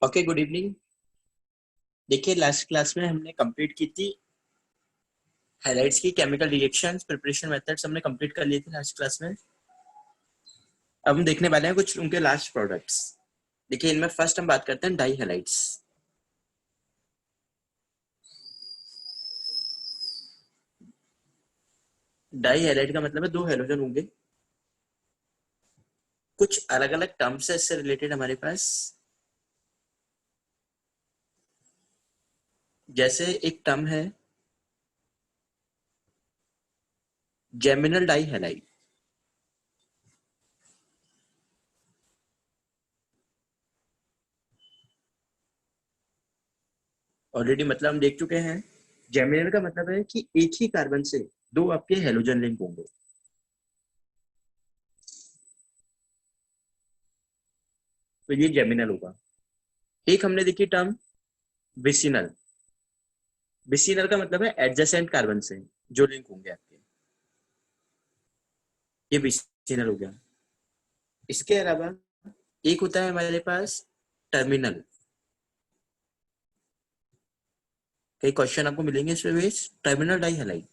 Okay, good evening. देखिए, last class में हमने कंप्लीट की थी हाइलाइट्स की केमिकल रिएक्शंस, प्रिपरेशन मेथड्स हमने कंप्लीट कर लिए थे लास्ट क्लास में। अब हम देखने वाले हैं कुछ उनके लास्ट प्रोडक्ट्स। देखिए, इनमें फर्स्ट हम बात करते हैं डाई हाइलाइट्स। डाई हाइलाइट का मतलब है दो हेलोजन होंगे। कुछ अलग अलग टर्म्स है इससे रिलेटेड हमारे पास। जैसे एक टर्म है जेमिनल डाई हाइलाइट। ऑलरेडी मतलब हम देख चुके हैं। जेमिनल का मतलब है कि एक ही कार्बन से दो आपके हेलोजन लिंक होंगे। तो ये जेमिनल होगा। एक हमने देखी टर्म विसिनल। विसिनल का मतलब है एडजेसेंट कार्बन से जो लिंक होंगे आपके। ये विसिनल हो गया। इसके अलावा एक होता है हमारे पास टर्मिनल। कई क्वेश्चन आपको मिलेंगे इसमें base terminal dihalide.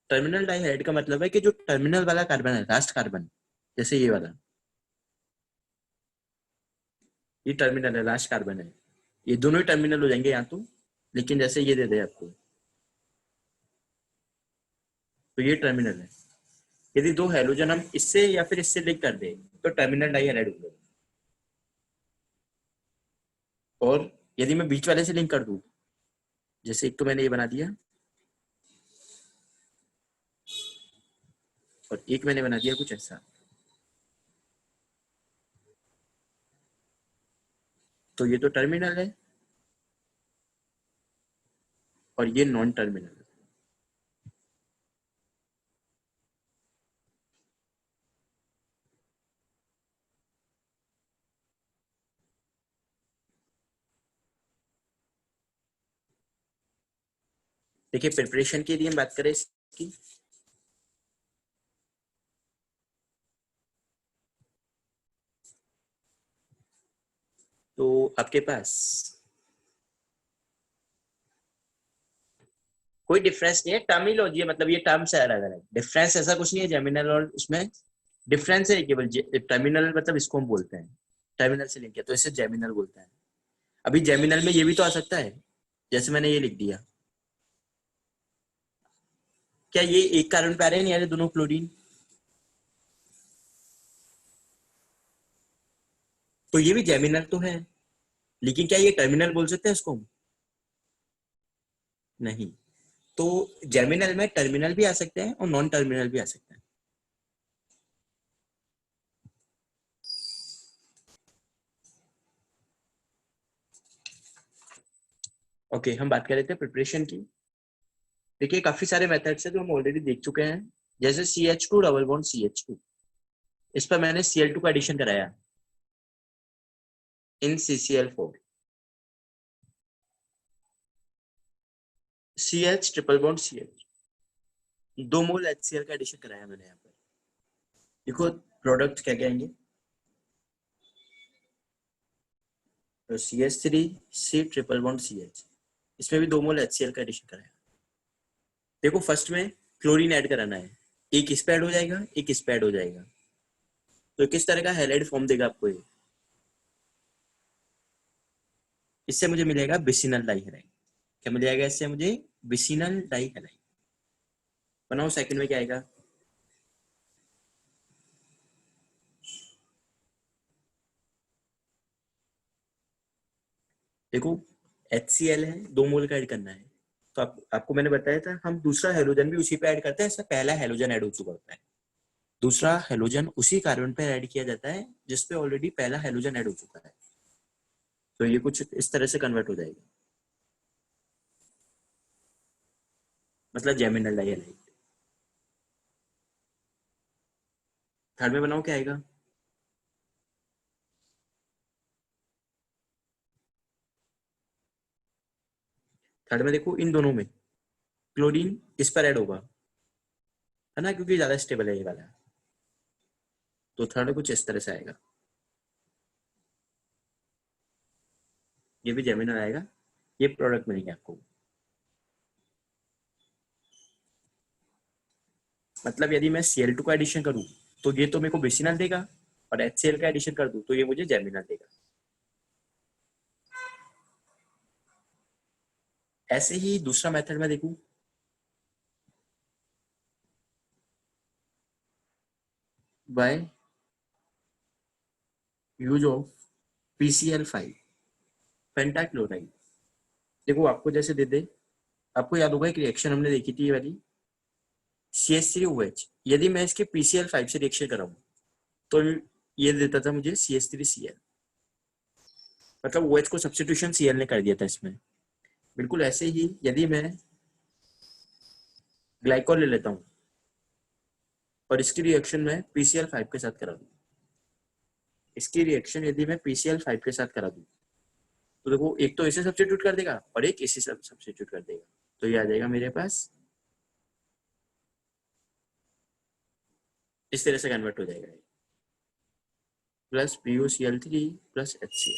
Terminal dihalide का मतलब है कि जो टर्मिनल वाला कार्बन है, लास्ट कार्बन, जैसे ये वाला, ये टर्मिनल है, लास्ट कार्बन है। ये दोनों ही टर्मिनल हो जाएंगे यहाँ तो, लेकिन जैसे ये दे दे आपको, तो ये टर्मिनल है। यदि दो हेलोजन हम इससे या फिर इससे लिंक कर दे तो टर्मिनल डाई हैलाइड हो जाएगा। और यदि मैं बीच वाले से लिंक कर दूं, जैसे एक तो मैंने ये बना दिया और एक मैंने बना दिया कुछ ऐसा, तो ये तो टर्मिनल है और ये नॉन टर्मिनल है। देखिए, प्रिपरेशन के लिए हम बात करें इसकी, तो आपके पास कोई डिफरेंस नहीं है। टर्मिनोलॉजी है, मतलब ये टर्म्स है अलग अलग, डिफरेंस ऐसा कुछ नहीं है जेमिनल और उसमें। डिफरेंस है केवल टर्मिनल, मतलब इसको हम बोलते हैं टर्मिनल से लिंक है तो इसे जेमिनल बोलते हैं। अभी जेमिनल में ये भी तो आ सकता है, जैसे मैंने ये लिख दिया। क्या ये एक कार्बन पे आ रहे हैं, नहीं आ रहे दोनों क्लोरीन? तो ये भी जेमिनल तो है, लेकिन क्या ये टर्मिनल बोल सकते हैं इसको हम? नहीं। तो जेमिनल में टर्मिनल भी आ सकते हैं और नॉन टर्मिनल भी आ सकते हैं। ओके, हम बात कर रहे थे प्रिपरेशन की। देखिए, काफी सारे मेथड्स हैं जो हम ऑलरेडी देख चुके हैं। जैसे CH2 डबल बॉन्ड CH2, इस पर मैंने Cl2 का एडिशन कराया इन CCl4। CH triple bond CH, 2 मोल HCl का एडिशन कराया मैंने यहाँ पर। देखो प्रोडक्ट क्या क्या आएंगे, तो CH3 C triple bond CH, इसमें भी 2 मोल HCl का एडिशन कराया। देखो फर्स्ट में क्लोरीन ऐड कराना है, एक इस पे ऐड हो जाएगा, एक इस पे ऐड हो जाएगा। तो किस तरह का हैलाइड फॉर्म देगा आपको ये? इससे मुझे मिलेगा विसिनल डाइहैलाइड। क्या मिल जाएगा इससे मुझे? विसिनल डाइहैलाइड। बनाओ सेकंड में क्या आएगा। देखो HCl है, 2 मोल का ऐड करना है। तो आपको मैंने बताया था हम दूसरा हेलोजन भी उसी पे ऐड करते हैं, इससे पहला हेलोजन ऐड हो चुका होता है। दूसरा हेलोजन उसी कार्बन पे ऐड किया जाता है जिसपे ऑलरेडी पहला हेलोजन ऐड हो चुका है। तो ये कुछ इस तरह से कन्वर्ट हो जाएगा, मतलब जेमिनल डाइहैलाइड। थर्ड में बनाओ क्या आएगा। थर्ड में देखो इन दोनों में क्लोरीन इस पर ऐड होगा, है ना, क्योंकि ज्यादा स्टेबल है ये वाला। तो थर्ड कुछ इस तरह से आएगा। ये भी जेमिनल आएगा, ये प्रोडक्ट मिलेंगे आपको। मतलब यदि मैं Cl2 का एडिशन करूं तो ये तो मेरे को बेसिनल देगा, और HCl का एडिशन कर दूं तो ये मुझे जेमिनल देगा। ऐसे ही दूसरा मेथड में देखूं, by use of PCl5 pentachloride. देखो आपको जैसे दे दे, आपको याद होगा एक रिएक्शन हमने देखी थी ये वाली, CH3OH। यदि मैं इसके PCl5 से रिएक्शन कराऊं तो ये देता था मुझे CH3Cl, मतलब OH को सब्स्टिट्यूशन Cl ने कर दिया था इसमें। बिल्कुल ऐसे ही यदि मैं ग्लाइकोल ले लेता हूँ और इसकी रिएक्शन में PCl5 के साथ करा दूं, इसकी रिएक्शन यदि मैं PCl5 के साथ करा दूं तो देखो एक तो इसे सब्स्टिट्यूट कर देगा और एक इसे सब्स्टिट्यूट कर देगा, तो ये आ जाएगा मेरे पास, इस तरह से कन्वर्ट हो जाएगा, plus PuCl3 plus HCl।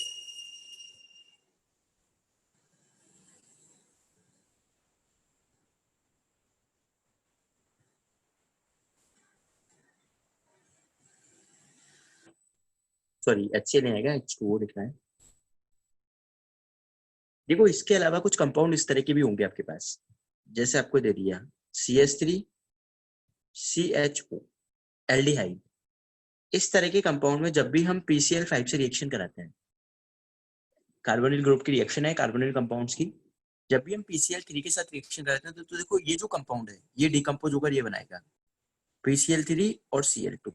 Sorry HCl नहीं आएगा, H2O लिखना है। देखो इसके अलावा कुछ कंपाउंड इस तरह के भी होंगे आपके पास, जैसे आपको दे दिया CH3CHO एल्डिहाइड। इस तरह के कंपाउंड में जब भी हम PCl5 से रिएक्शन कराते हैं, कार्बोनिल ग्रुप की रिएक्शन है कार्बोनिल कंपाउंड्स की, जब भी हम PCl3 के साथ रिएक्शन कराते हैं तो देखो ये जो कंपाउंड है ये डिकम्पोज होकर ये बनाएगा PCl3 और Cl2।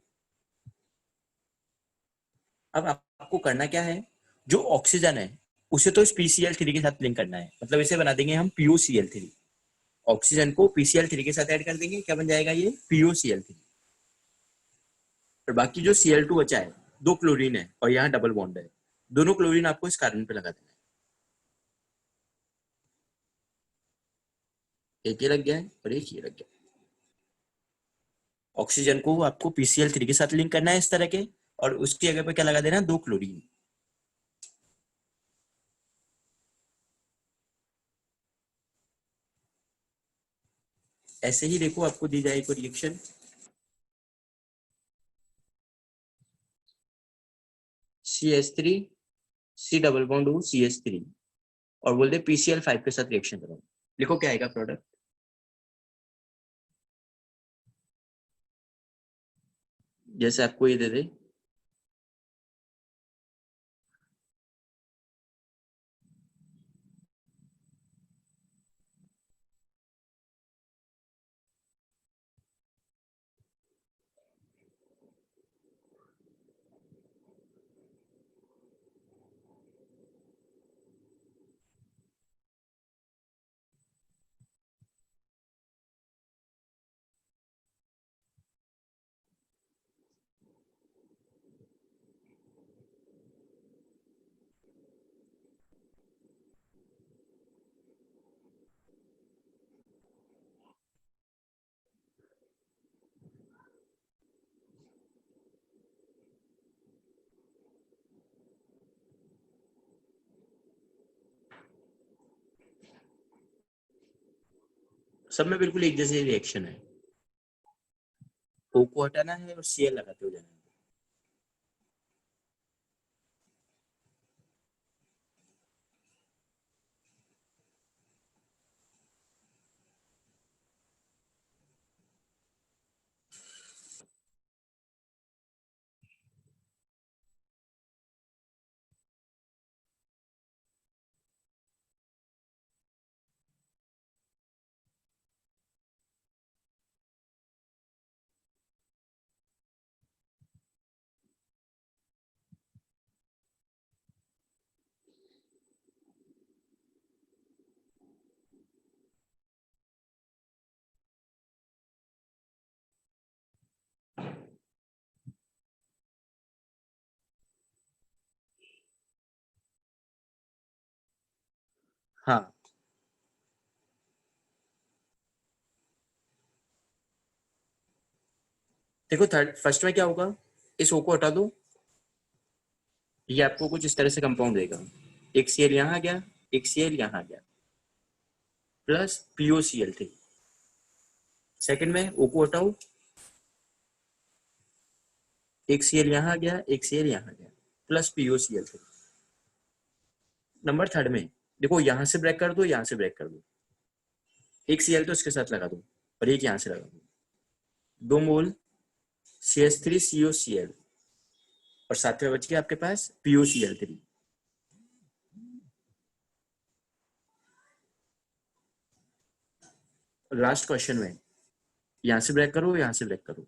अब आपको करना क्या है, जो ऑक्सीजन है उसे तो इस PCl3 के साथ लिंक करना है, मतलब इसे बना देंगे हम PuCl3। ऑक्सीजन को PCl3 के साथ ऐड कर देंगे, क्या बन जाएगा ये PuCl3। और बाकी जो Cl2 बचा है, दो क्लोरीन है और यहाँ डबल बॉन्ड है, दोनों क्लोरीन आपको इस कार्बन पे लगा देना है। एक ये लग गया है और एक ये लग गया। ऑक्सीजन को आपको PCl3 के साथ लिंक करना है इस तरह के, और उसकी जगह पे क्या लगा देना, दो क्लोरीन। ऐसे ही देखो आपको दी जाएगी reaction CH3 C double bond हो CH3 और बोल दे PCl5 के साथ रिएक्शन करो, लिखो क्या आएगा प्रोडक्ट। जैसे आपको ये दे दे सब में बिल्कुल एक जैसे रिएक्शन है, O को हटाना है और Cl लगाते हो जाना है। हाँ देखो थर्ड फर्स्ट में क्या होगा, इस O को हटा दो, ये आपको कुछ इस तरह से कंपाउंड देगा, एक Cl यहाँ आ गया, एक Cl यहाँ आ गया, प्लस POCl3। सेकंड में O को हटाओ, एक Cl यहाँ आ गया, एक Cl यहाँ आ गया, प्लस POCl3। नंबर थर्ड में देखो, यहां से ब्रेक कर दो, यहां से ब्रेक कर दो, एक Cl तो इसके साथ लगा दो और एक यहां से लगा दो, 2 मोल CH3COCl और साथ में बच गया आपके पास POCl3। लास्ट क्वेश्चन में यहां से ब्रेक करो, यहां से ब्रेक करो,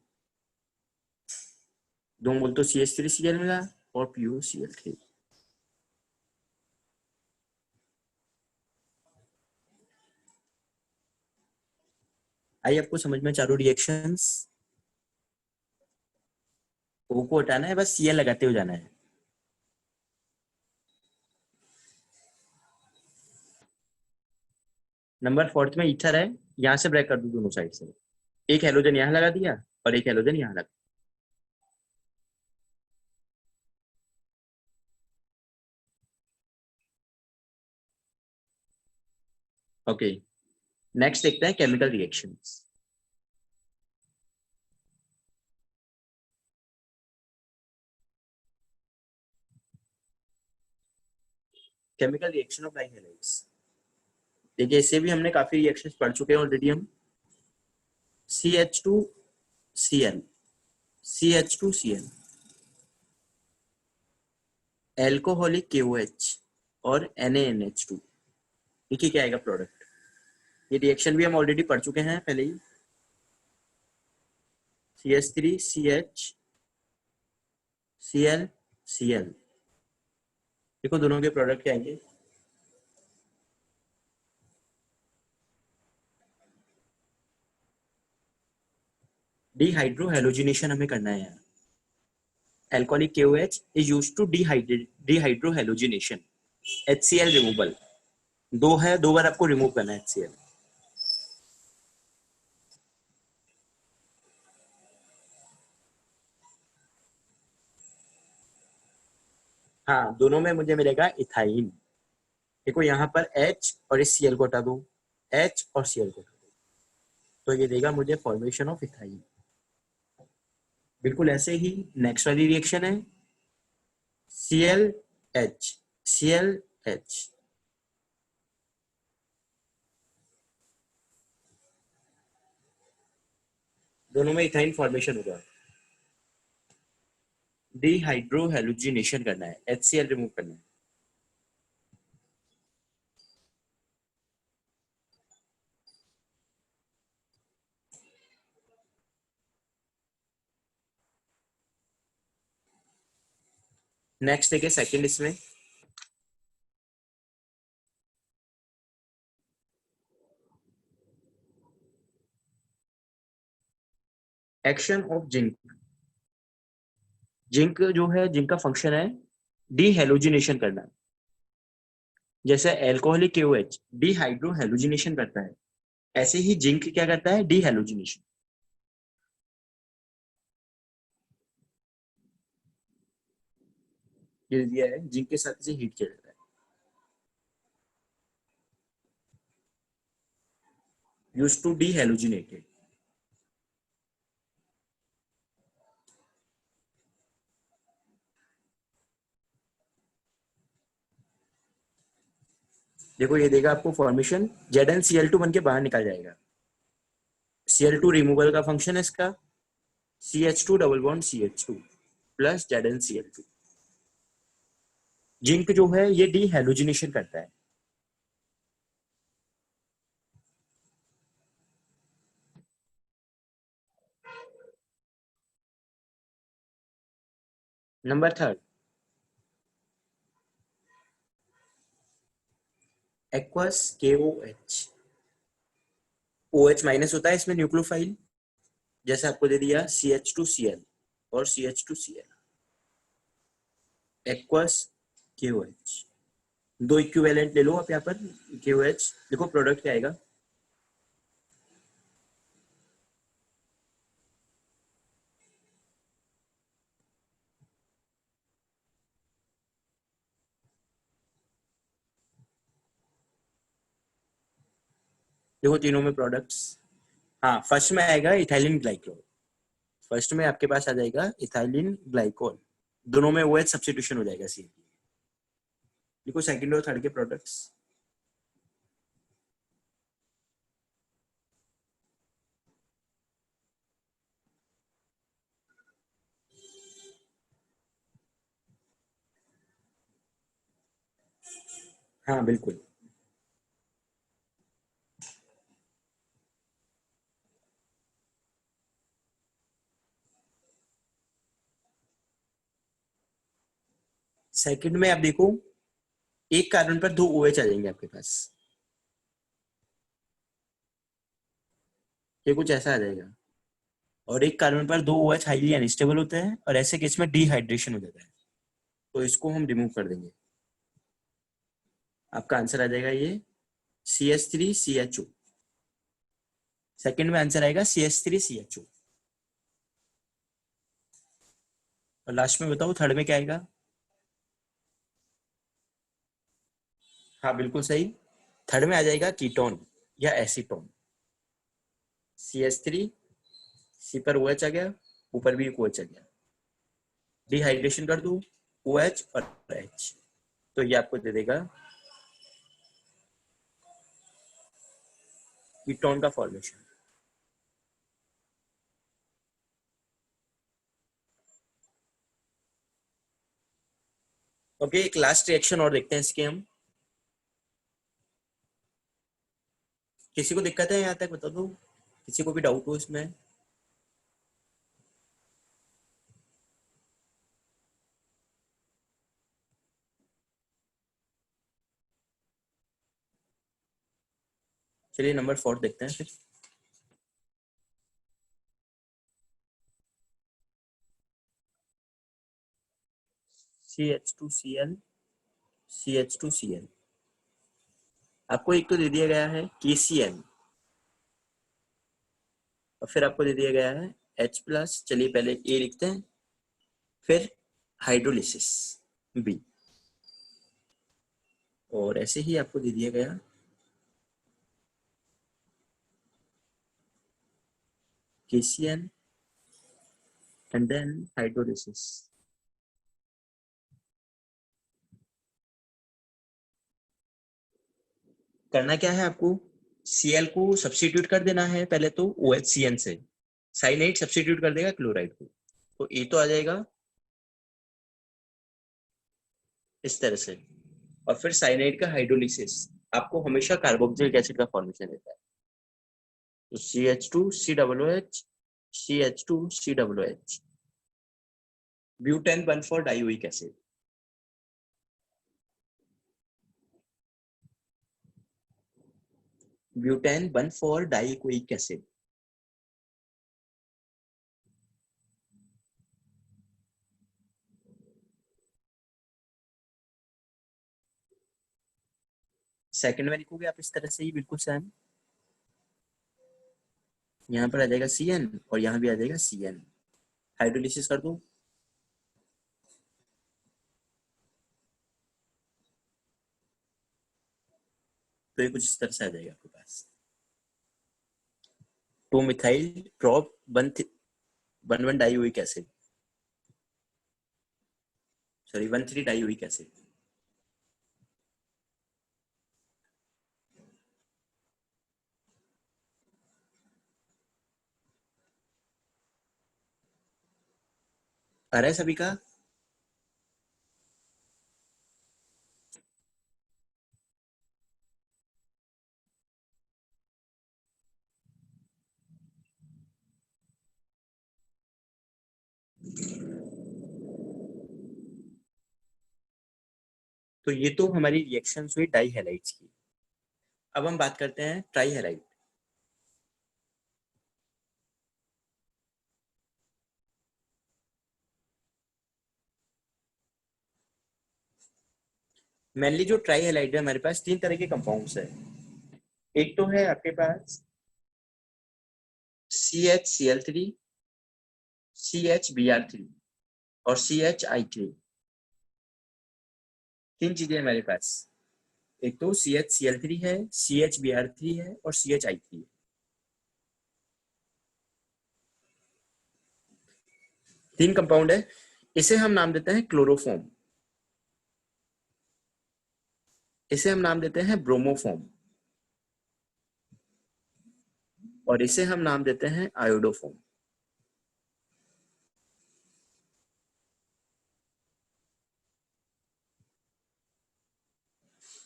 2 मोल तो CH3Cl मिला और POCl3। आई आपको समझ में चारों रिएक्शंस? O को हटाना है, बस Cl लगाते हुए जाना है। नंबर फोर्थ में ईथर है, यहां से ब्रेक कर दो दोनों साइड से, एक हेलोजन यहां लगा दिया और एक हेलोजन यहां लगा। ओके, नेक्स्ट देखते हैं chemical reactions. Chemical reaction of dihalides. देखिए, इससे भी हमने काफी रिएक्शंस पढ़ चुके हैं ऑलरेडी हम। CH2Cl, CH2Cl, एल्कोहलिक KOH और NaNH2। देखिए क्या आएगा प्रोडक्ट। ये रिएक्शन भी हम ऑलरेडी पढ़ चुके हैं पहले ही। CH3CHCl, देखो दोनों के प्रोडक्ट क्या आएंगे। डिहाइड्रोहेलोजिनेशन हमें करना है यहाँ। Alcoholic KOH is used to dehydrohalogenation, HCl removal। दो है, 2 बार आपको रिमूव करना है HCl। हाँ, दोनों में मुझे मिलेगा इथाइन। देखो यहाँ पर H और इस Cl को हटा दो, H और Cl को हटा दो, तो ये देगा मुझे फॉर्मेशन ऑफ इथाइन। बिल्कुल ऐसे ही नेक्स्ट वाली रिएक्शन है ClH, ClH। दोनों में इथाइन फॉर्मेशन होगा। डिहाइड्रोहेलोजिनेशन करना है, HCl रिमूव करना है। नेक्स्ट देखिए सेकंड इसमें, एक्शन ऑफ जिंक। जिंक जो है, जिंक का फंक्शन है डीहेलोजिनेशन करना। जैसे एल्कोहलिक KOH डिहाइड्रोहेलोजिनेशन करता है, ऐसे ही जिंक क्या करता है, डीहेलोजिनेशन। ये दिया है, जिंक के साथ इसे हीट किया जाता है, यूज्ड टू डीहेलोजिनेट। देखो ये देगा आपको फॉर्मेशन, ZnCl2 बन के बाहर निकल जाएगा। Cl2 रिमूवल का फंक्शन है इसका, CH2 double bond CH2 plus ZnCl2। Zinc जो है ये डीहेलोजिनेशन करता है। Number third, aqueous KOH। OH minus होता है इसमें न्यूक्लियोफाइल, जैसे आपको दे दिया CH2Cl और CH2Cl, एक्वस KOH। दो इक्विवेलेंट ले लो आप यहाँ पर KOH। देखो प्रोडक्ट क्या आएगा, देखो तीनों में प्रोडक्ट्स, हाँ फर्स्ट में आएगा इथाइलिन ग्लाइकोल, फर्स्ट में आपके पास आ जाएगा इथाइलिन ग्लाइकोल, दोनों में OH सब्स्टिट्यूशन हो जाएगा सी। देखो सेकंड और थर्ड के प्रोडक्ट्स, हाँ बिल्कुल। सेकंड में आप देखो एक कार्बन पर 2 OH आ जाएंगे आपके पास, ये कुछ ऐसा आ जाएगा, और एक कार्बन पर 2 OH हाईली अनस्टेबल होते हैं और ऐसे केस में डिहाइड्रेशन हो जाता है, तो इसको हम रिमूव कर देंगे। आपका आंसर आ जाएगा ये CH3CHO। सेकंड में आंसर आएगा CH3CHO। और लास्ट में बताओ थर्ड में क्या आएगा? हाँ बिल्कुल सही, थर्ड में आ जाएगा कीटोन या एसीटोन। CH3, सी पर OH आ गया, ऊपर भी एक OH आ गया, डिहाइड्रेशन कर दो OH और H, तो ये आपको दे देगा कीटोन का फॉर्मेशन। ओके, एक लास्ट रिएक्शन और देखते हैं इसके हम। किसी को दिक्कत है यहाँ तक बता दो, किसी को भी डाउट हो इसमें? चलिए नंबर 4 देखते हैं फिर। CH2Cl, CH2Cl, आपको एक तो दे दिया गया है KCl, और फिर आपको दे दिया गया है H+। चलिए पहले A लिखते हैं, फिर हाइड्रोलिसिस B, और ऐसे ही आपको दे दिया गया KCl एंड देन हाइड्रोलिसिस। करना क्या है आपको, Cl को सब्स्टिट्यूट कर देना है पहले तो OHCN से, साइनाइड सब्स्टिट्यूट कर देगा क्लोराइड को, तो A तो आ जाएगा इस तरह से, और फिर साइनाइड का हाइड्रोलिसिस आपको हमेशा कार्बोक्सिलिक एसिड का फॉर्मेशन देता है, तो CH2COOH, CH2COOH, butane 1,4 dioic acid. Butane 1,4 dioic acid. Second में लिखोगे आप इस तरह से ही बिल्कुल सेम, यहाँ पर आ जाएगा CN और यहाँ भी आ जाएगा CN, हाइड्रोलिसिस कर दो, तो ये कुछ इस तरह से आ जाएगा आपके पास 2 methyl prop 1,1 dioic acid, sorry 1,3 dioic acid. आ रहा है सभी का? तो ये तो हमारी रिएक्शन हुई डाई हैलाइड्स की। अब हम बात करते हैं ट्राई हैलाइड। मेनली जो ट्राई हैलाइड है हमारे पास 3 तरह के कंपाउंड्स है। एक तो है आपके पास CHCl3, CHBr3 और CHI3, 3 चीजें हमारे पास। एक तो CHCl3 है, CHBr3 है और CHI3 है। तीन कंपाउंड है। इसे हम नाम देते हैं क्लोरोफॉर्म, इसे हम नाम देते हैं ब्रोमोफॉर्म और इसे हम नाम देते हैं iodoform.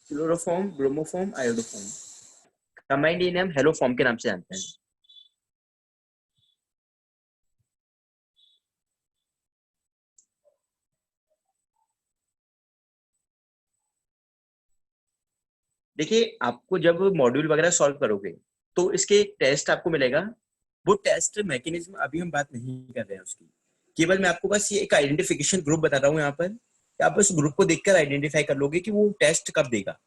Chloroform, bromoform, iodoform. Combined इन्हें हम हेलोफॉर्म के नाम से जानते हैं। देखिए, आपको जब मॉड्यूल वगैरह सॉल्व करोगे तो इसके एक टेस्ट आपको मिलेगा। वो टेस्ट मैकेनिज्म अभी हम बात नहीं कर रहे हैं उसकी, केवल मैं आपको बस ये एक आइडेंटिफिकेशन ग्रुप बता रहा हूँ यहाँ पर। आप उस ग्रुप को देखकर आइडेंटिफाई कर लोगे कि वो टेस्ट कब देगा,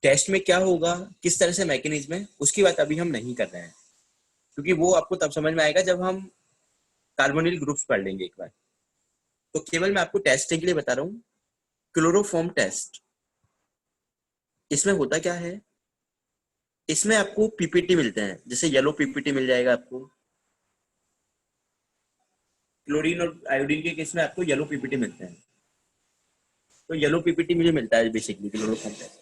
टेस्ट में क्या होगा, किस तरह से मैकेनिज्म है, उसकी बात अभी हम नहीं कर रहे हैं, क्योंकि वो आपको तब समझ में आएगा जब हम कार्बोनिल ग्रुप्स पढ़ लेंगे एक बार। तो केवल मैं आपको टेस्टिंग के लिए बता रहा हूँ। क्लोरोफॉर्म टेस्ट, इसमें होता क्या है, इसमें आपको पीपीटी मिलते हैं, जैसे येलो पीपीटी मिल जाएगा आपको। क्लोरीन और आयोडीन के केस में आपको येलो पीपीटी मिलते हैं। तो येलो पीपीटी मुझे मिलता है बेसिकली क्लोरोफॉर्म टेस्ट,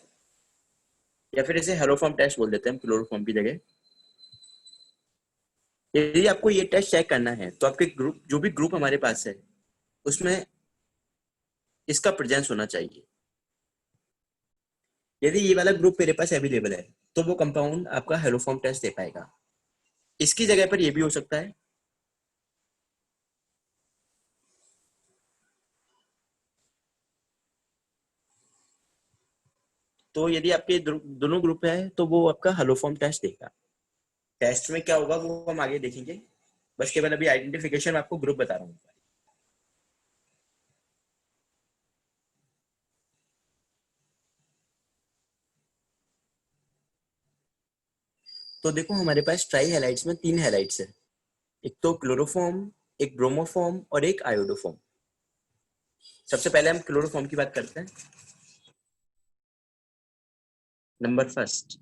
या फिर इसे हेलोफॉर्म टेस्ट बोल देते हैं क्लोरोफॉर्म की जगह। यदि आपको ये टेस्ट चेक करना है तो आपके ग्रुप, जो भी ग्रुप हमारे पास है, उसमें इसका प्रेजेंस होना चाहिए। यदि ये वाला ग्रुप मेरे पास अवेलेबल है तो वो कंपाउंड आपका हेलोफॉर्म टेस्ट दे पाएगा। इसकी जगह पर ये भी हो सकता है। तो यदि आपके दोनों ग्रुप है तो वो आपका हेलोफॉर्म टेस्ट देगा। टेस्ट में क्या होगा वो हम आगे देखेंगे, बस केवल अभी आइडेंटिफिकेशन आपको ग्रुप बता रहा हूँ। तो देखो, हमारे पास ट्राई हैलाइड्स में 3 हैलाइड्स है, एक तो क्लोरोफॉर्म, एक ब्रोमोफॉर्म और एक आयोडोफॉर्म। सबसे पहले हम क्लोरोफॉर्म की बात करते हैं। नंबर फर्स्ट,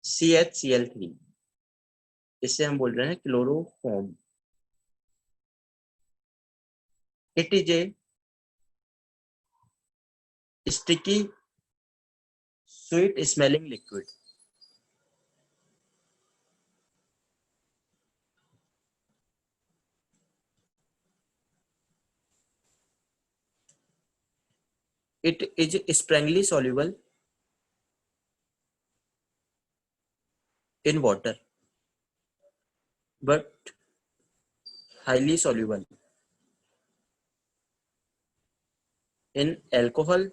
CHCl3, इससे हम बोल रहे हैं chloroform. It is a sticky sweet smelling liquid. It is strongly soluble in water but highly soluble in alcohol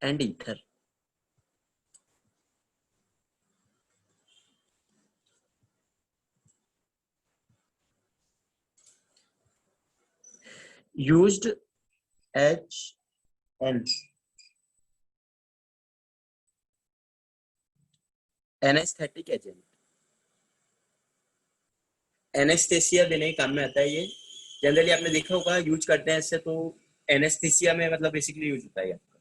and ether. Used as an anesthetic agent. Anaesthesia देने के काम में आता है ये। जनरली आपने देखा होगा यूज करते हैं इससे, तो एनेस्थेसिया में मतलब बेसिकली यूज होता है आपका।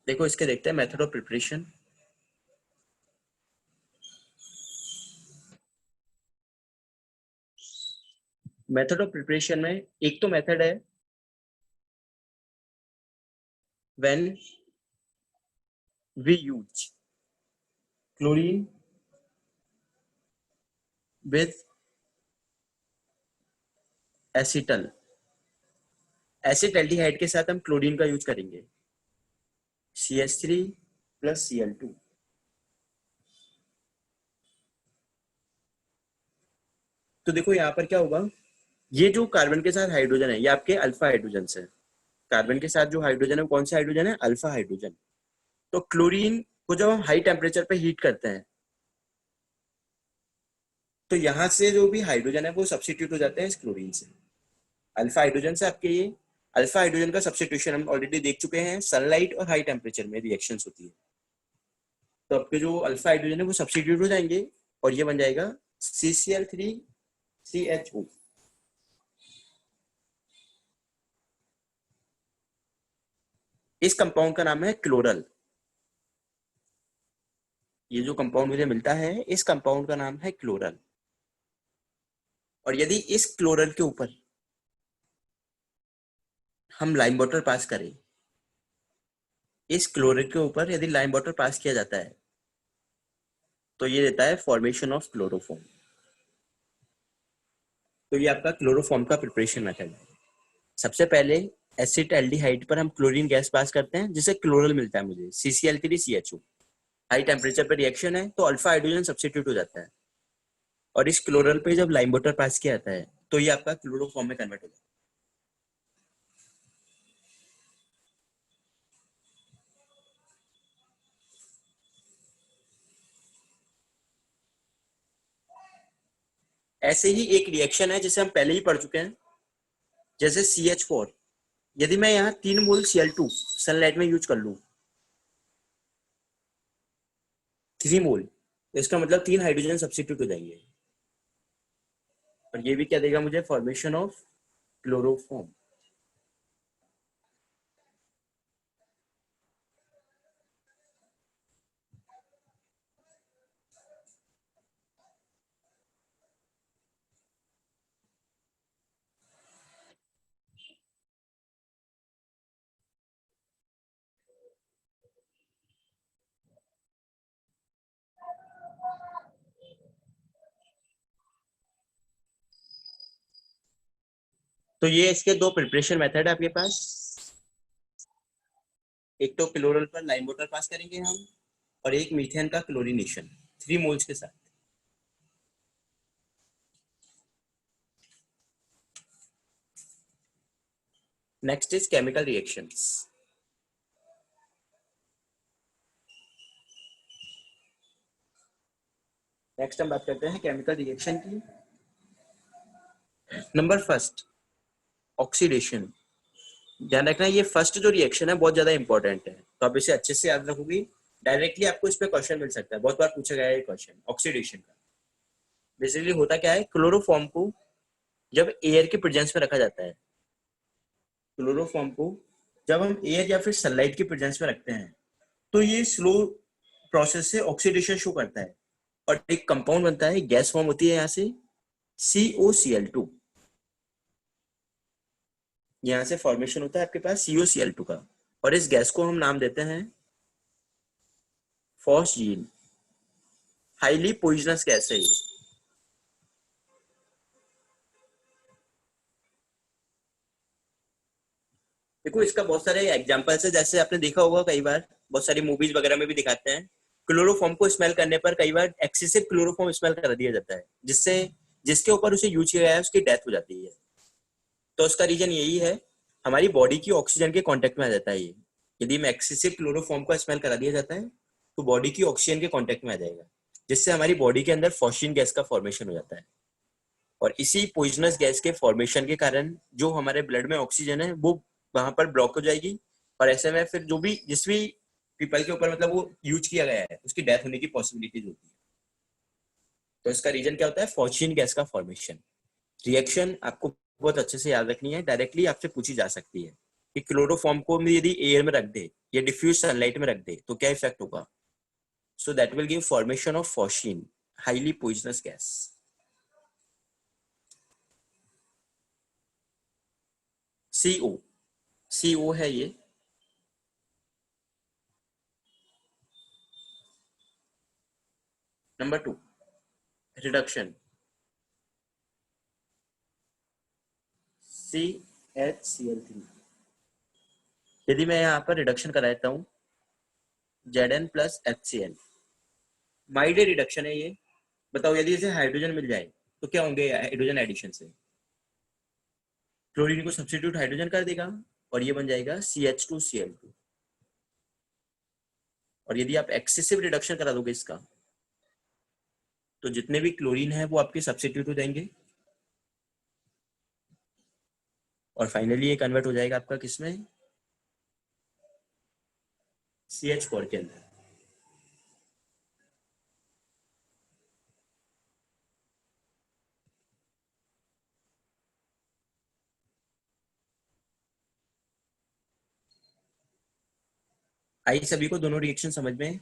देखो, इसके देखते हैं method of preparation. Method of preparation में एक तो मेथड है when we use chlorine with acetal, acetaldehyde के साथ हम क्लोरीन का यूज करेंगे, CH3 प्लस Cl2। तो देखो यहाँ पर क्या होगा, ये जो कार्बन के साथ हाइड्रोजन है ये आपके अल्फा हाइड्रोजन है। कार्बन के साथ जो हाइड्रोजन है वो कौन सा हाइड्रोजन है, अल्फा हाइड्रोजन। तो क्लोरीन को जब हम हाई टेम्परेचर पे हीट करते हैं तो यहाँ से जो भी हाइड्रोजन है वो सब्स्टिट्यूट हो जाते हैं इस क्लोरीन से। अल्फा हाइड्रोजन से आपके ये अल्फा हाइड्रोजन का सब्स्टिट्यूशन हम ऑलरेडी देख चुके हैं, सनलाइट और हाई टेम्परेचर में रिएक्शंस होती है। तो आपके जो अल्फा हाइड्रोजन है वो सब्स्टिट्यूट हो जाएंगे और ये बन जाएगा CCl3CHO। इस कंपाउंड का नाम है क्लोरल। ये जो कंपाउंड मुझे मिलता है इस कंपाउंड का नाम है क्लोरल। और यदि इस क्लोरल के ऊपर हम लाइम वाटर पास करें, इस क्लोरल के ऊपर यदि लाइम वाटर पास किया जाता है तो ये देता है फॉर्मेशन ऑफ क्लोरोफॉर्म। तो ये आपका क्लोरोफॉर्म का प्रिपरेशन मेथड है। सबसे पहले एसिटाल्डिहाइड पर हम क्लोरीन गैस पास करते हैं जिसे क्लोरल मिलता है मुझे CCl3CHO। हाई टेम्परेचर पर रिएक्शन है तो अल्फा हाइड्रोजन सब्स्टिट्यूट हो जाता है और इस क्लोरल पे जब लाइम वाटर पास किया जाता है तो ये आपका क्लोरोफॉर्म में कन्वर्ट हो जाता है। ऐसे ही एक रिएक्शन है जिसे हम पहले ही पढ़ चुके हैं, जैसे CH4। यदि मैं यहाँ 3 मोल Cl2 सनलाइट में यूज कर लूँ 3 मोल, तो इसका मतलब 3 हाइड्रोजन सब्स्टिट्यूट हो जाएंगे और ये भी क्या देगा मुझे, फॉर्मेशन ऑफ क्लोरोफॉर्म। तो ये इसके दो प्रिपरेशन मेथड है आपके पास। एक तो क्लोरल पर लाइम वाटर पास करेंगे हम, और एक मीथेन का क्लोरीनेशन 3 मोल्स के साथ। Next is chemical reactions. Next हम बात करते हैं केमिकल रिएक्शन की। Number first, oxidation. ध्यान रखना ये फर्स्ट जो रिएक्शन है बहुत ज्यादा इंपॉर्टेंट है, तो आप इसे अच्छे से याद रखोगे। डायरेक्टली आपको इस पे क्वेश्चन मिल सकता है, बहुत बार पूछा गया है ये क्वेश्चन ऑक्सीडेशन का। बेसिकली होता क्या है, क्लोरोफॉर्म को जब एयर के प्रेजेंस में रखा जाता है, क्लोरोफॉर्म को जब हम एयर या फिर सनलाइट के प्रेजेंस में रखते हैं तो ये स्लो प्रोसेस से ऑक्सीडेशन शो करता है और एक कंपाउंड बनता है, गैस फॉर्म होती है यहाँ से COCl2। यहाँ से फॉर्मेशन होता है आपके पास COCl2 का, और इस गैस को हम नाम देते हैं फॉस्जीन। हाईली पॉइजनस गैस है ये। देखो इसका बहुत सारे एग्जांपल्स है, जैसे आपने देखा होगा कई बार बहुत सारी मूवीज वगैरह में भी दिखाते हैं, क्लोरोफॉर्म को स्मेल करने पर कई बार एक्सेसिव क्लोरोफॉर्म स्मेल कर दिया जाता है, जिससे जिसके ऊपर उसे यूज किया गया है उसकी डेथ हो जाती है। तो उसका रीजन यही है, हमारी बॉडी की ऑक्सीजन के कांटेक्ट में आ जाता है ये। यदि में एक्सेसिव क्लोरोफॉर्म का स्मेल करा दिया जाता है तो बॉडी की ऑक्सीजन के कांटेक्ट में आ जाएगा, जिससे हमारी बॉडी के अंदर फॉस्फीन गैस का फॉर्मेशन हो जाता है। और इसी पॉइजनस गैस के फॉर्मेशन के कारण जो हमारे ब्लड में ऑक्सीजन है वो वहां पर ब्लॉक हो जाएगी, और ऐसे में फिर जो भी जिस भी पीपल के ऊपर मतलब वो यूज किया गया है उसकी डेथ होने की पॉसिबिलिटीज होती है। तो इसका रीजन क्या होता है, फॉस्फीन गैस का फॉर्मेशन। रिएक्शन आपको बहुत अच्छे से याद रखनी है, डायरेक्टली आपसे पूछी जा सकती है कि क्लोरोफॉर्म को यदि एयर में रख दे या डिफ्यूज सनलाइट में रख दे तो क्या इफेक्ट होगा। So that will give formation of phosphine, highly poisonous gas. CO, CO है ये। Number 2, reduction CHCl3। यदि मैं यहाँ पर रिडक्शन करा देता हूँ Zn+HCl, माइल्ड रिडक्शन है ये। बताओ यदि इसे हाइड्रोजन मिल जाए तो क्या होंगे हाइड्रोजन एडिशन से, क्लोरीन को सब्स्टिट्यूट हाइड्रोजन कर देगा और ये बन जाएगा CH2Cl2। और यदि आप एक्सेसिव रिडक्शन करा दोगे इसका तो जितने भी क्लोरीन है वो आपके सब्स्टिट्यूट हो जाएंगे और फाइनली ये कन्वर्ट हो जाएगा आपका किसमें, CH4 के अंदर। आई सभी को दोनों रिएक्शन समझ में?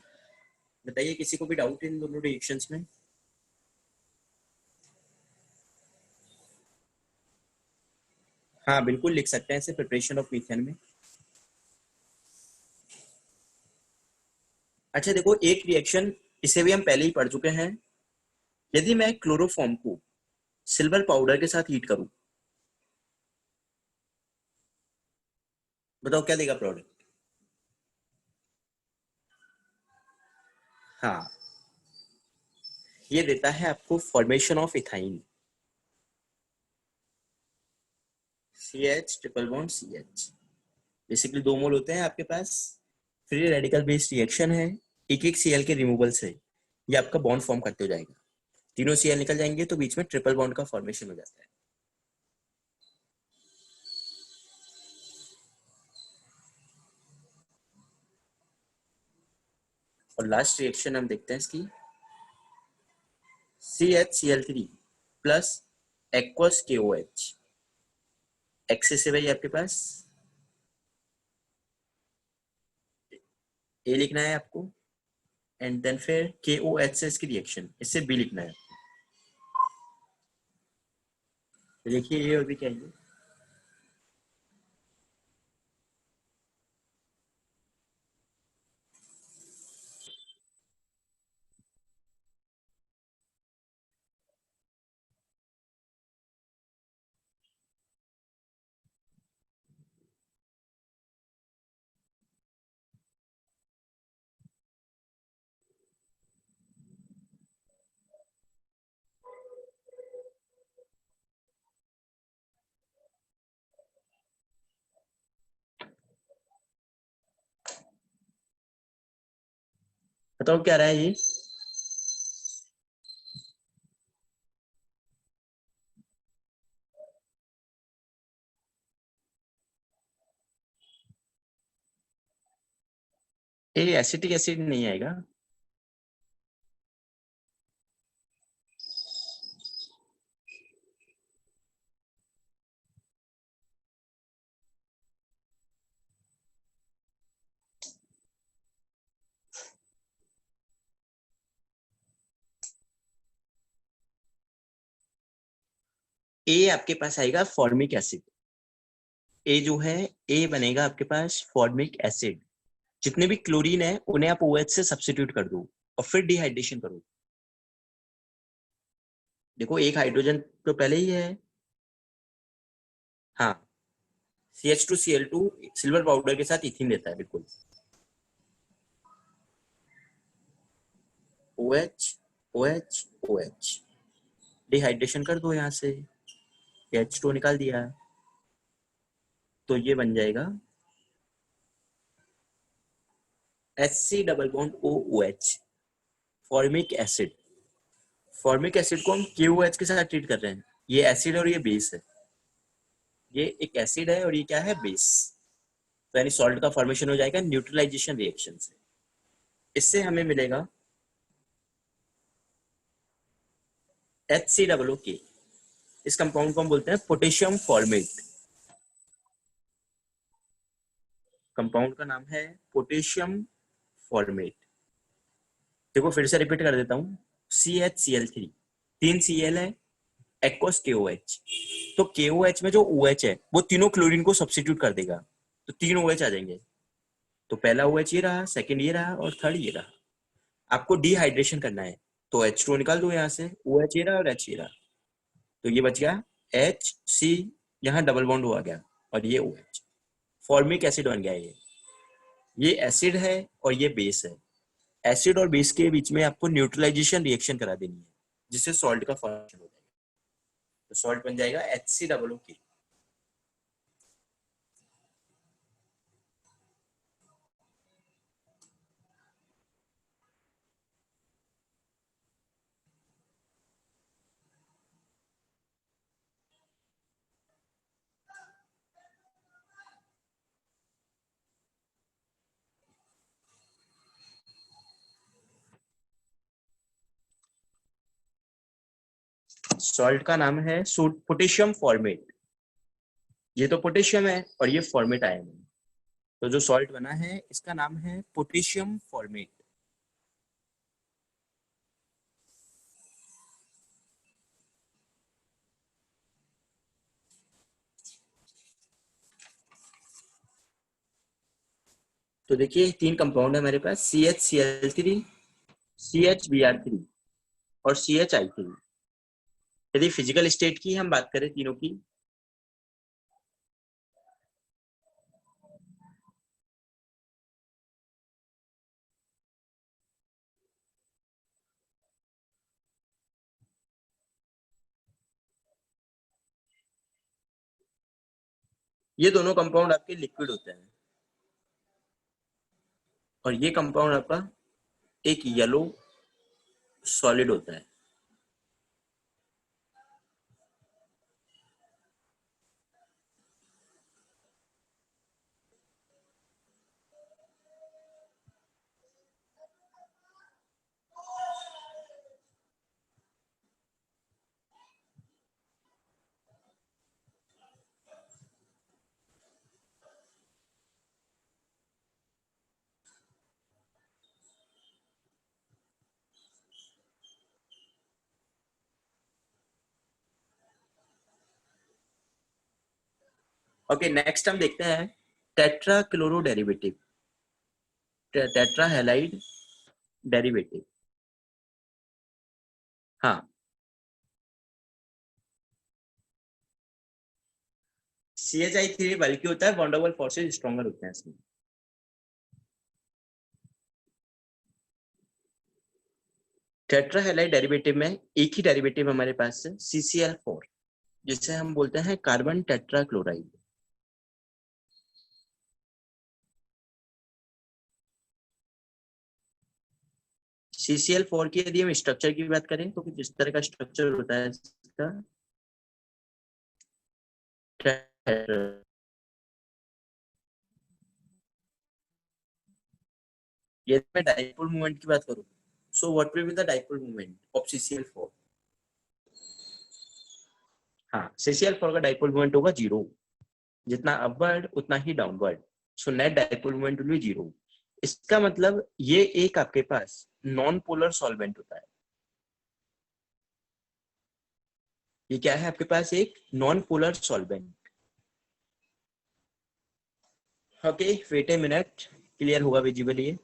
बताइए किसी को भी डाउट इन दोनों रिएक्शंस में? हाँ बिल्कुल लिख सकते हैं इसे प्रिपरेशन ऑफ मीथेन में। अच्छा देखो एक रिएक्शन, इसे भी हम पहले ही पढ़ चुके हैं। यदि मैं क्लोरोफॉर्म को सिल्वर पाउडर के साथ हीट करूं, बताओ क्या देगा प्रोडक्ट? हाँ, ये देता है आपको formation of ethyne, CH triple bond CH। Basically 2 मोल होते हैं आपके पास, फ्री रेडिकल बेस्ड रिएक्शन है, एक एक Cl के रिमूवल से ये आपका बॉन्ड फॉर्म करते हो जाएगा। तीनों Cl निकल जाएंगे तो बीच में ट्रिपल बॉन्ड का फॉर्मेशन हो जाता है। और लास्ट रिएक्शन हम देखते हैं इसकी, CHCl3 plus aqueous KOH। Excessive है ये आपके पास, ए लिखना है आपको, एंड देन फिर KOH से इसकी रिएक्शन, इससे बी लिखना है। देखिए ये अभी क्या है, बताओ क्या रहा है ये एसिटिक एसिड नहीं आएगा। ए आपके पास आएगा फॉर्मिक एसिड। ए जो है, ए बनेगा आपके पास फॉर्मिक एसिड। जितने भी क्लोरीन है उन्हें आप OH से सब्स्टिट्यूट कर दो और फिर डिहाइड्रेशन करो। देखो एक हाइड्रोजन तो पहले ही है। हाँ, CH2Cl2 सिल्वर पाउडर के साथ इथिन देता है बिल्कुल। OH OH OH, डिहाइड्रेशन कर दो यहाँ से, H2 निकाल दिया तो ये बन जाएगा HC double bond OOH, formic acid. Formic acid को हम KOH के साथ ट्रीट कर रहे हैं। ये एसिड और ये बेस है, ये एक एसिड है और ये क्या है, बेस। तो यानी सॉल्ट का फॉर्मेशन हो जाएगा न्यूट्रलाइजेशन रिएक्शन से। इससे हमें मिलेगा HCOO। इस कंपाउंड को हम बोलते हैं पोटेशियम फॉर्मेट। कंपाउंड का नाम है पोटेशियम फॉर्मेट। देखो फिर से रिपीट कर देता हूँ, CHCl3, 3 Cl है, एक्वस KOH। तो KOH में जो OH है वो तीनों क्लोरीन को सब्स्टिट्यूट कर देगा, तो 3 OH आ जाएंगे। तो पहला OH ये रहा, सेकंड ये रहा और थर्ड ये रहा। आपको डिहाइड्रेशन करना है तो H2 निकाल दो यहाँ से, OH ये रहा और H ये रहा, तो ये बच गया HC, यहाँ डबल बॉन्ड हुआ गया और ये OH, फॉर्मिक एसिड बन गया। ये एसिड है और ये बेस है। एसिड और बेस के बीच में आपको न्यूट्रलाइजेशन रिएक्शन करा देनी है जिससे सॉल्ट का फॉर्मेशन हो जाएगा। तो सॉल्ट बन जाएगा HCOO। सॉल्ट का नाम है पोटेशियम फॉर्मेट। ये तो पोटेशियम है और ये फॉर्मेट आयन है। तो जो सॉल्ट बना है इसका नाम है पोटेशियम फॉर्मेट। तो देखिए 3 कंपाउंड है हमारे पास, CHCl3, CHBr3 और CHI3। यदि फिजिकल स्टेट की हम बात करें तीनों की, ये दोनों कंपाउंड आपके लिक्विड होते हैं और ये कंपाउंड आपका एक येलो सॉलिड होता है। ओके, नेक्स्ट हम देखते हैं tetra chloro derivative, tetra halide derivative. हाँ, CHI3 बल्कि होता है, वंडरवल फोर्सेस स्ट्रॉन्गर होते हैं इसमें। टेट्रा हैलाइड डेरिवेटिव में एक ही डेरिवेटिव हमारे पास है, CCl4, जिसे हम बोलते हैं कार्बन टेट्रा क्लोराइड। CCl4 की यदि हम स्ट्रक्चर की बात करें तो कुछ इस तरह का स्ट्रक्चर होता है इसका, यदि मैं डाइपोल मूवमेंट की बात करूं, so what will be the dipole movement of CCl4? हाँ, CCl4 का डाइपोल मूवमेंट होगा 0, जितना अपवर्ड उतना ही downward, so net dipole movement will be 0। इसका मतलब ये एक आपके पास नॉन पोलर सॉल्वेंट होता है। ये क्या है आपके पास? एक non polar solvent. Okay, wait a minute, clear होगा विजिबल ये।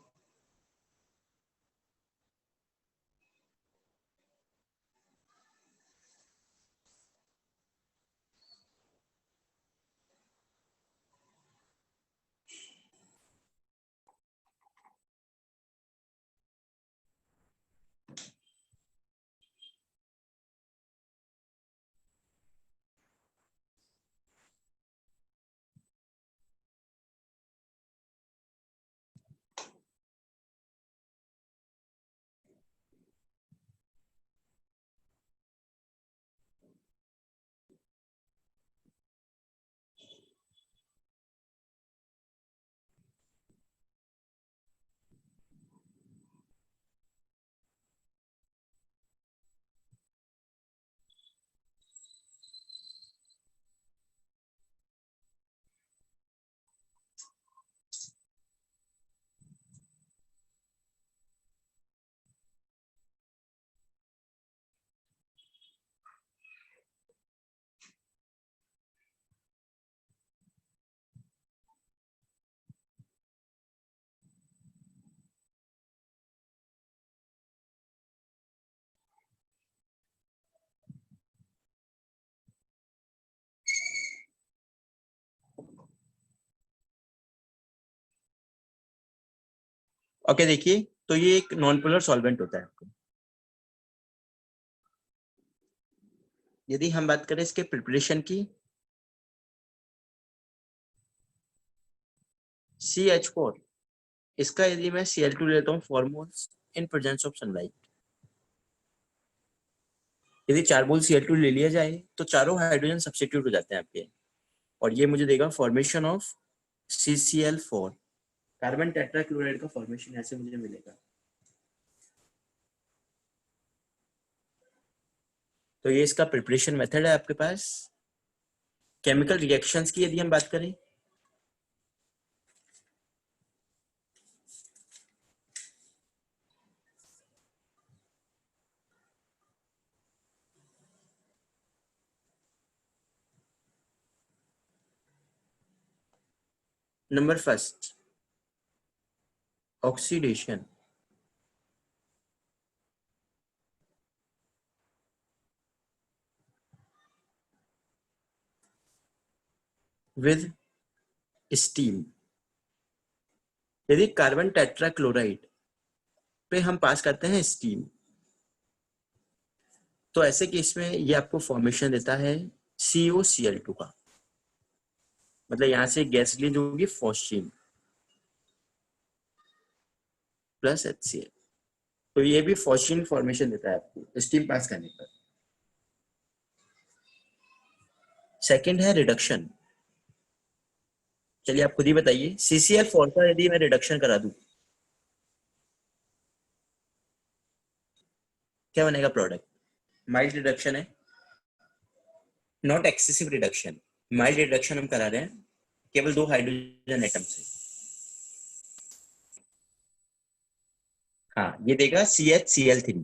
ओके, देखिए तो ये एक नॉन पोलर सॉल्वेंट होता है आपको। यदि हम बात करें इसके प्रिपरेशन की, CH4, इसका यदि मैं Cl2 लेता हूँ फॉर्मोल्स इन प्रेजेंस ऑफ सनलाइट, यदि 4 मोल Cl2 ले लिया जाए तो चारों हाइड्रोजन सब्स्टिट्यूट हो जाते हैं आपके, और ये मुझे देगा formation of CCl4, carbon tetrachloride का फॉर्मेशन ऐसे मुझे मिलेगा। तो ये इसका प्रिपरेशन मेथड है आपके पास। केमिकल रिएक्शंस की यदि हम बात करें, number first, oxidation with steam. यदि कार्बन टेट्राक्लोराइड पे हम पास करते हैं स्टीम, तो ऐसे केस में ये आपको फॉर्मेशन देता है COCl2 का, मतलब यहां से गैस रिलीज होगी फॉस्फीन प्लस HCl। तो ये भी फॉस्फीन फॉर्मेशन देता है आपको स्टीम पास करने पर। सेकंड है रिडक्शन। चलिए आप खुद ही बताइए, CCl4 का यदि मैं रिडक्शन करा दूं, क्या बनेगा प्रोडक्ट? माइल्ड रिडक्शन है, not excessive reduction. Mild reduction हम करा रहे हैं केवल 2 हाइड्रोजन एटम से। हाँ, ये देगा CHCl3।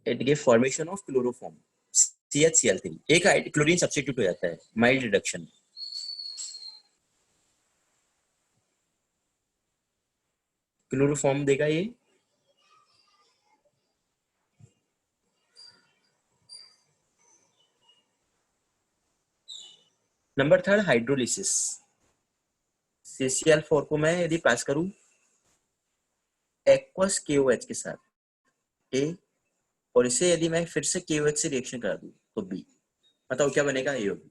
It give formation of chloroform CHCl3। एक क्लोरीन सब्स्टिट्यूट हो जाता है माइल्ड रिडक्शन। क्लोरोफॉर्म देगा ये। Number third, hydrolysis. CCl4 को मैं यदि पास करूं एक्वस KOH के साथ A, और इसे यदि मैं फिर से KOH से रिएक्शन करा दूं तो B, बताओ क्या बनेगा? A और B।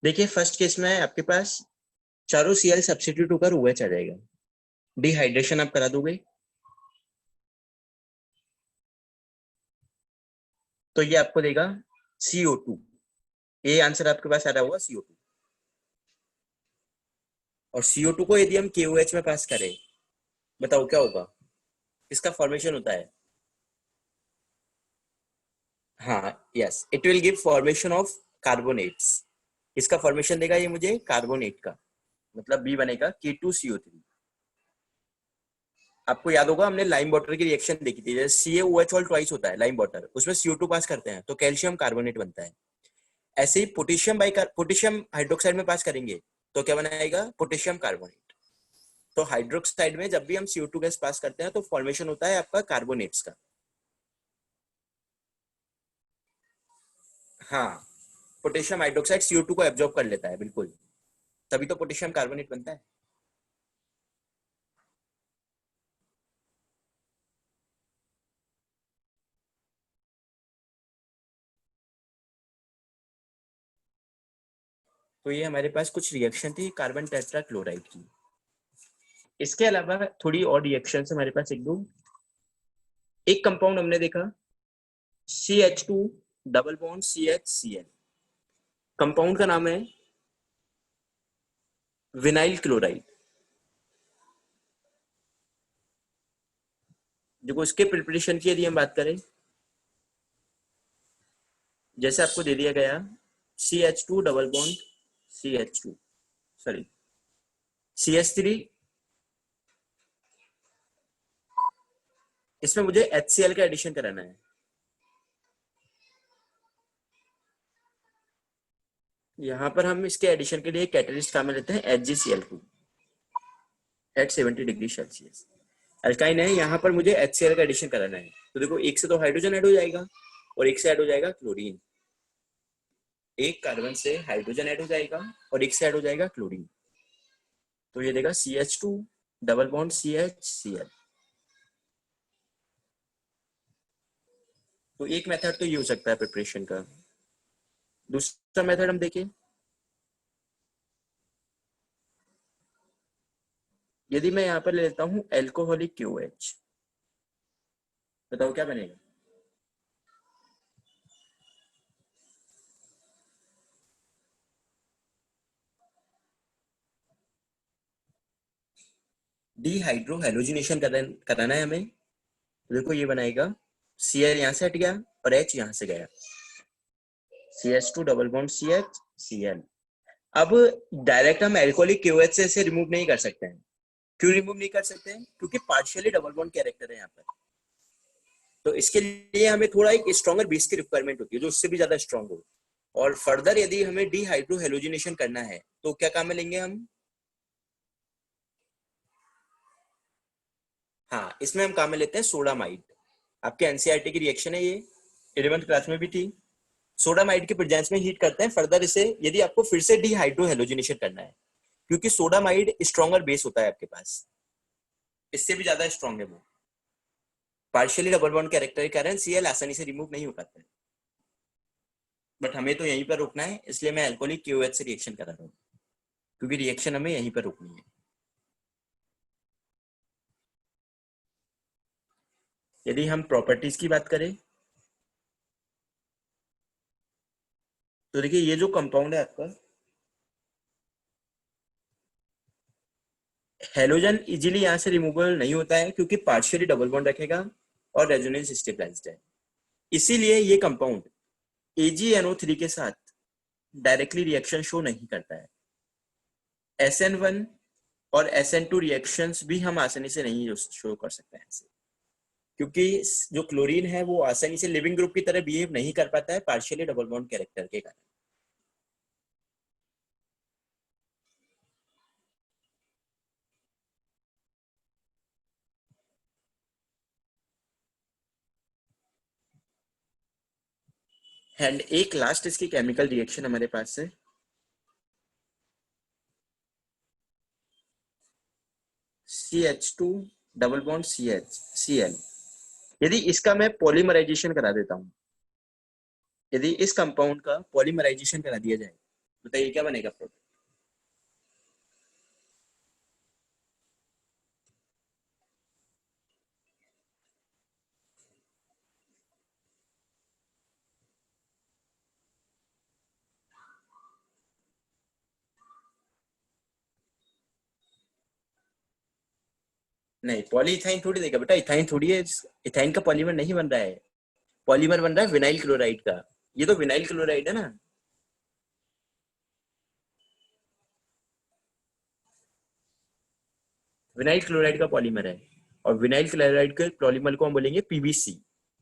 देखिए फर्स्ट केस में आपके पास चारों Cl सब्स्टिट्यूट होकर OH आ जाएगा। डिहाइड्रेशन आप करा दोगे तो ये आपको देगा CO2। ये आंसर आपके पास आ रहा होगा CO2। और CO2 को यदि हम KOH में पास करें, बताओ क्या होगा? इसका फॉर्मेशन होता है, हाँ yes, it will give formation of carbonates. इसका फॉर्मेशन देगा ये मुझे कार्बोनेट का, मतलब B बनेगा K2CO3। आपको याद होगा हमने लाइम वाटर की रिएक्शन देखी थी, जैसे CaOH ट्वाइस होता है लाइम वाटर, उसमें CO2 पास करते हैं तो कैल्शियम कार्बोनेट बनता है। ऐसे ही पोटेशियम हाइड्रोक्साइड में पास करेंगे तो क्या बनाएगा? Potassium carbonate. तो हाइड्रोक्साइड में जब भी हम CO2 गैस पास करते हैं तो फॉर्मेशन होता है आपका कार्बोनेट्स का। हाँ, पोटेशियम हाइड्रोक्साइड CO2 को एब्जॉर्ब कर लेता है, बिल्कुल, तभी तो पोटेशियम कार्बोनेट बनता है। तो ये हमारे पास कुछ रिएक्शन थी कार्बन टेट्राक्लोराइड की। इसके अलावा थोड़ी और रिएक्शन हमारे पास एक दो। एक कंपाउंड हमने देखा CH2 double bond CHCl। Compound का नाम है विनाइल क्लोराइड। जो इसके प्रिपरेशन की यदि हम बात करें, जैसे आपको दे दिया गया CH2 double bond CH2, sorry CH3, इसमें मुझे HCl का एडिशन कराना है। यहां पर हम इसके एडिशन के लिए कैटलिस्ट काम में लेते हैं HgCl2 eight 70 degree Celsius. Alkyne है, यहाँ पर मुझे HCl का एडिशन कराना है। तो देखो एक से तो हाइड्रोजन ऐड हो जाएगा और एक से ऐड हो जाएगा क्लोरीन। एक कार्बन से हाइड्रोजन ऐड हो जाएगा और एक से ऐड हो जाएगा क्लोरीन। तो ये देगा CH2 double bond CH Cl। तो एक मेथड तो ये हो सकता है प्रिपरेशन का। दूसरा मेथड हम देखें, यदि मैं यहाँ पर ले लेता हूँ एल्कोहलिक QH, बताओ क्या बनेगा। डिहाइड्रो हेलोजिनेशन कराना है हमें। देखो ये बनाएगा Cl यहाँ से हट गया और H यहाँ से गया, CH2 double bond CH Cl। अब डायरेक्ट हम एल्कोहलिक QH से इसे रिमूव नहीं कर सकते हैं। क्यों रिमूव नहीं कर सकते हैं? क्योंकि पार्शियली डबल बॉन्ड कैरेक्टर है यहाँ पर। तो इसके लिए हमें थोड़ा एक स्ट्रॉन्गर बेस की रिक्वायरमेंट होती है जो उससे भी ज्यादा स्ट्रॉन्ग हो। और फर्दर यदि हमें डिहाइड्रो हेलोजिनेशन करना है तो क्या काम में लेंगे हम? हाँ, इसमें हम काम में लेते हैं सोडामाइड। आपके एनसीईआरटी की रिएक्शन है ये, 11th क्लास में भी थी। सोडामाइड के प्रेजेंस में हीट करते हैं फर्दर इसे, यदि आपको फिर से डिहाइड्रो हेलोजिनेशन करना है, क्योंकि सोडामाइड स्ट्रॉन्गर बेस होता है आपके पास, इससे भी ज्यादा स्ट्रॉन्ग है वो। पार्शियली डबल बॉन्ड कैरेक्टर के कारण Cl आसानी से रिमूव नहीं हो पाता है। बट हमें तो यहीं पर रुकना है, इसलिए मैं अल्कोहलिक QH से रिएक्शन करा रहा हूँ, क्योंकि रिएक्शन हमें यहीं पर रुकनी है। यदि हम प्रॉपर्टीज की बात करें तो देखिए ये जो कंपाउंड है आपका, हेलोजन इजीली यहां से रिमूवेबल नहीं होता है क्योंकि पार्शियली डबल बॉन्ड रखेगा और रेजोनेंस स्टेबलाइज्ड है। इसीलिए ये कंपाउंड AgNO3 के साथ डायरेक्टली रिएक्शन शो नहीं करता है। SN1 और SN2 रिएक्शंस भी हम आसानी से नहीं शो कर सकते हैं ऐसे, क्योंकि जो क्लोरीन है वो आसानी से लिविंग ग्रुप की तरह बिहेव नहीं कर पाता है पार्शियली डबल बॉन्ड कैरेक्टर के कारण। एंड एक लास्ट इसकी केमिकल रिएक्शन हमारे पास है, CH2 डबल बॉन्ड Cl। यदि इसका मैं पॉलीमराइजेशन करा देता हूं, यदि इस कंपाउंड का पॉलीमराइजेशन करा दिया जाए, बताइए क्या बनेगा प्रोडक्ट? नहीं, पॉलीइथाइन थोड़ी देगा बेटा, इथाइन थोड़ी है। इथाइन का पॉलीमर नहीं बन रहा है, पॉलीमर बन रहा है विनाइल क्लोराइड का। ये तो विनाइल क्लोराइड है ना। विनाइल क्लोराइड का पॉलीमर है, और विनाइल क्लोराइड के पॉलीमर को हम बोलेंगे PVC,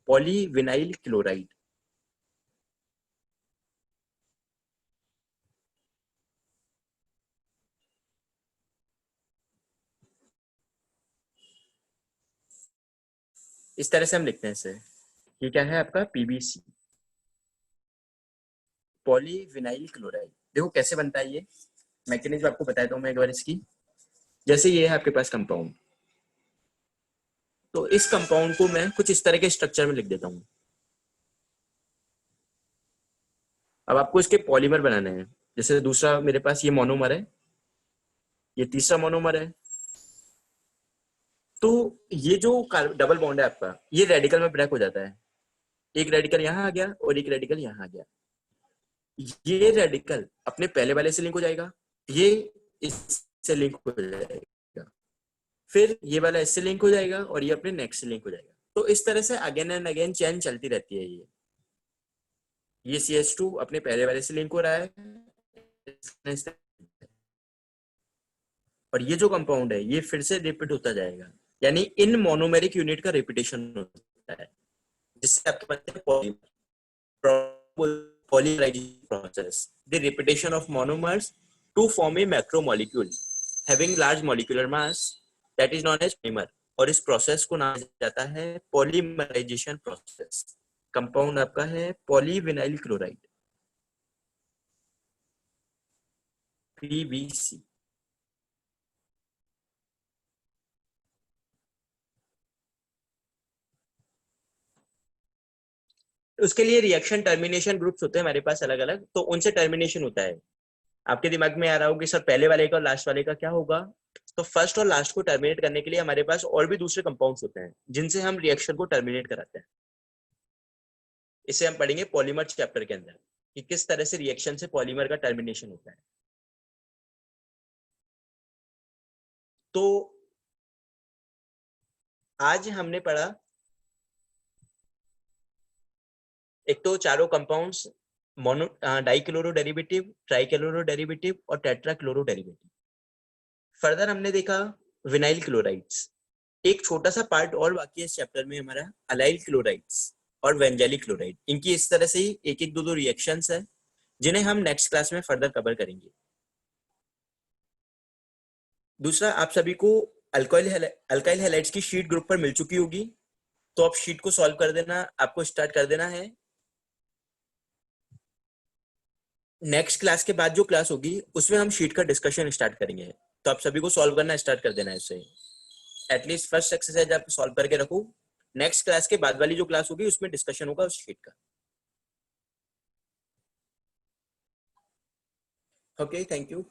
पॉली विनाइल क्लोराइड। इस तरह से हम लिखते हैं इसे। ये क्या है आपका? PVC, poly vinyl chloride. देखो कैसे बनता है ये, मैकेनिज्म आपको बताया था मैं एक बार इसकी। जैसे ये है आपके पास कंपाउंड, तो इस कंपाउंड को मैं कुछ इस तरह के स्ट्रक्चर में लिख देता हूँ। अब आपको इसके पॉलीमर बनाने हैं। जैसे दूसरा मेरे पास ये मोनोमर है, ये तीसरा मोनोमर है। तो ये जो डबल बॉन्ड है आपका, ये रेडिकल में ब्रेक हो जाता है। एक रेडिकल यहाँ आ गया और एक रेडिकल यहाँ आ गया। ये रेडिकल अपने पहले वाले से लिंक हो जाएगा, ये इससे लिंक हो जाएगा, फिर ये वाला इससे लिंक हो जाएगा और ये अपने नेक्स्ट से लिंक हो जाएगा। तो इस तरह से अगेन एंड अगेन चेन चलती रहती है। ये CH2 अपने पहले वाले से लिंक हो रहा है, और ये जो कंपाउंड है ये फिर से रिपीट होता जाएगा, यानी इन मोनोमेरिक यूनिट का रिपीटेशन होता है, जिससे आपके पास polymerization process, the repetition of monomers to form a macromolecule having large molecular mass, that is known as polymer। और इस प्रोसेस को नाम जाता है पॉलीमराइजेशन प्रोसेस। कंपाउंड आपका है पॉलीविनाइल क्लोराइड, PVC। उसके लिए रिएक्शन टर्मिनेशन ग्रुप्स होते हैं हमारे पास अलग अलग, तो उनसे टर्मिनेशन होता है। आपके दिमाग में आ रहा होगा कि सर पहले वाले का और लास्ट वाले का क्या होगा। तो फर्स्ट और लास्ट को टर्मिनेट करने के लिए हमारे पास और भी दूसरे कंपाउंड्स होते हैं जिनसे हम रिएक्शन को टर्मिनेट कराते हैं। इसे हम पढ़ेंगे पॉलीमर चैप्टर के अंदर कि किस तरह से रिएक्शन से पॉलीमर का टर्मिनेशन होता है। तो आज हमने पढ़ा एक तो चारों compounds, mono dichloro derivative, trichloro derivative और टेट्राक्लोरो डेरिवेटिव। फर्दर हमने देखा विनाइल क्लोराइड्स। एक छोटा सा पार्ट और बाकी है इस चैप्टर में हमारा, अलाइल क्लोराइड्स और वेंजेलिक क्लोराइड। इनकी इस तरह से ही एक एक दो रिएक्शंस है जिन्हें हम नेक्स्ट क्लास में फर्दर कवर करेंगे। दूसरा, आप सभी को अल्काइल हैलाइड्स की शीट ग्रुप पर मिल चुकी होगी, तो आप शीट को सॉल्व कर देना, आपको स्टार्ट कर देना है। नेक्स्ट क्लास के बाद जो क्लास होगी उसमें हम शीट का डिस्कशन स्टार्ट करेंगे, तो आप सभी को सॉल्व करना स्टार्ट कर देना है। इससे एटलीस्ट फर्स्ट एक्सरसाइज आप सॉल्व करके रखो, नेक्स्ट क्लास के बाद वाली जो क्लास होगी उसमें डिस्कशन होगा उस शीट का। Okay, thank you.